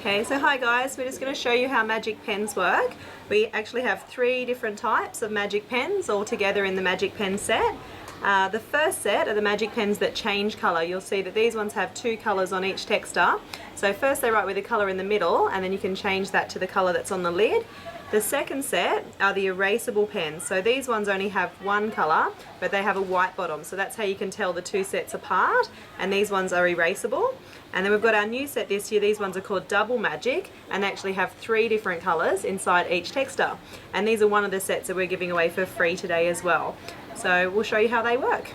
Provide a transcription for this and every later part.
Okay, so hi guys, we're just going to show you how magic pens work. We actually have 3 different types of magic pens all together in the magic pen set. The first set are the magic pens that change colour. You'll see that these ones have 2 colours on each texter. So first they write with a colour in the middle and then you can change that to the colour that's on the lid. The second set are the erasable pens. So these ones only have 1 colour, but they have a white bottom. So that's how you can tell the 2 sets apart. And these ones are erasable. And then we've got our new set this year. These ones are called Double Magic and they actually have 3 different colours inside each texter. And these are one of the sets that we're giving away for free today as well. So we'll show you how they work.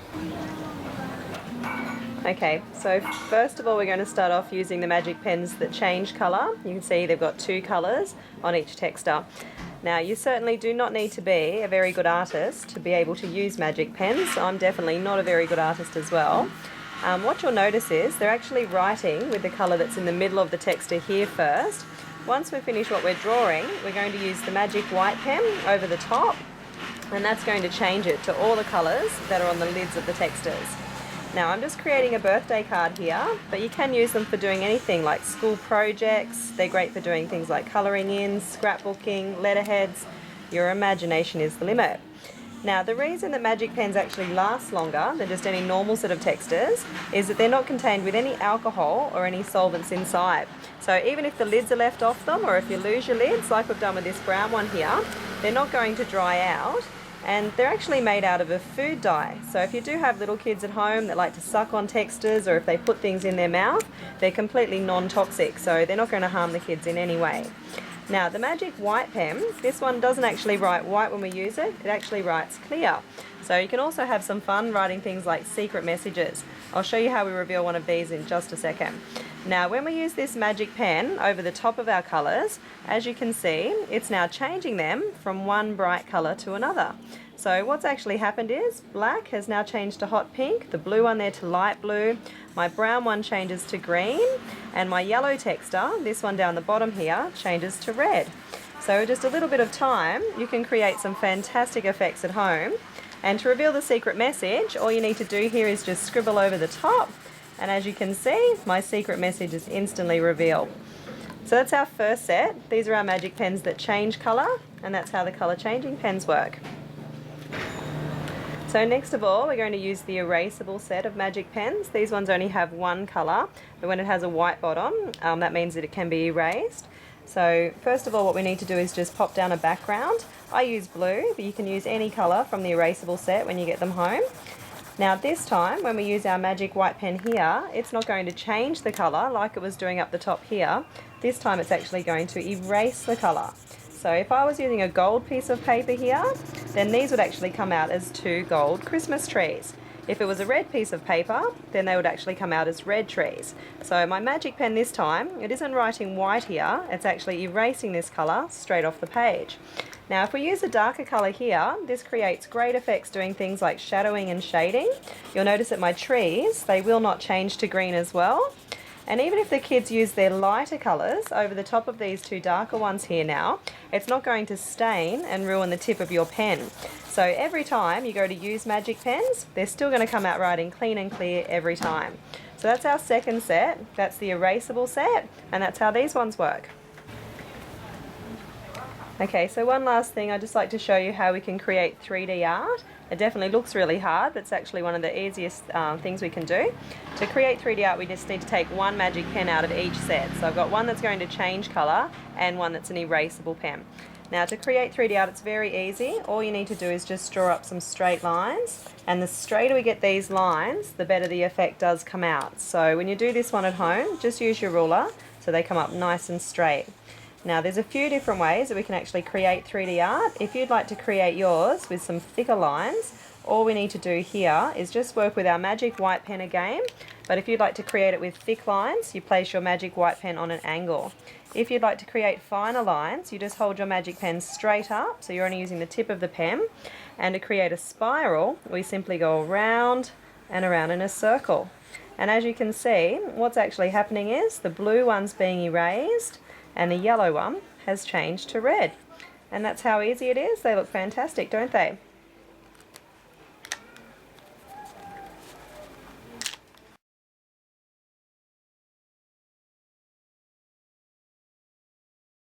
Okay, so first of all we're going to start off using the magic pens that change colour. You can see they've got 2 colours on each texter. Now you certainly do not need to be a very good artist to be able to use magic pens. I'm definitely not a very good artist as well. What you'll notice is they're actually writing with the colour that's in the middle of the texter here first. Once we finish what we're drawing, we're going to use the magic white pen over the top, and that's going to change it to all the colours that are on the lids of the texters. Now I'm just creating a birthday card here, but you can use them for doing anything like school projects. They're great for doing things like colouring in, scrapbooking, letterheads. Your imagination is the limit. Now the reason that magic pens actually last longer than just any normal set of texters is that they're not contained with any alcohol or any solvents inside. So even if the lids are left off them, or if you lose your lids like we've done with this brown one here, they're not going to dry out. And they're actually made out of a food dye. So if you do have little kids at home that like to suck on texters, or if they put things in their mouth, they're completely non-toxic, so they're not going to harm the kids in any way. Now the magic white pen, this one doesn't actually write white when we use it, it actually writes clear. So you can also have some fun writing things like secret messages. I'll show you how we reveal one of these in just a second. Now when we use this magic pen over the top of our colours, as you can see, it's now changing them from one bright colour to another. So what's actually happened is black has now changed to hot pink, the blue one there to light blue, my brown one changes to green, and my yellow texter, this one down the bottom here, changes to red. So just a little bit of time, you can create some fantastic effects at home. And to reveal the secret message, all you need to do here is just scribble over the top, and as you can see, my secret message is instantly revealed. So that's our first set. These are our magic pens that change colour, and that's how the colour changing pens work. So next of all, we're going to use the erasable set of magic pens. These ones only have 1 colour, but when it has a white bottom, that means that it can be erased. So first of all, what we need to do is just pop down a background. I use blue, but you can use any colour from the erasable set when you get them home. Now this time, when we use our magic white pen here, it's not going to change the colour like it was doing up the top here. This time it's actually going to erase the colour. So if I was using a gold piece of paper here, then these would actually come out as 2 gold Christmas trees. If it was a red piece of paper, then they would actually come out as red trees. So my magic pen this time, it isn't writing white here, it's actually erasing this colour straight off the page. Now if we use a darker colour here, this creates great effects doing things like shadowing and shading. You'll notice that my trees, they will not change to green as well. And even if the kids use their lighter colours over the top of these 2 darker ones here now, it's not going to stain and ruin the tip of your pen. So every time you go to use magic pens, they're still going to come out writing clean and clear every time. So that's our second set, that's the erasable set, and that's how these ones work. Okay, so one last thing, I'd just like to show you how we can create 3D art. It definitely looks really hard, but it's actually one of the easiest things we can do. To create 3D art, we just need to take 1 magic pen out of each set. So I've got one that's going to change colour and one that's an erasable pen. Now to create 3D art, it's very easy. All you need to do is just draw up some straight lines, and the straighter we get these lines, the better the effect does come out. So when you do this one at home, just use your ruler so they come up nice and straight. Now there's a few different ways that we can actually create 3D art. If you'd like to create yours with some thicker lines, all we need to do here is just work with our magic white pen again. But if you'd like to create it with thick lines, you place your magic white pen on an angle. If you'd like to create finer lines, you just hold your magic pen straight up, so you're only using the tip of the pen. And to create a spiral, we simply go around and around in a circle. And as you can see, what's actually happening is the blue one's being erased, and the yellow one has changed to red. And that's how easy it is. They look fantastic, don't they?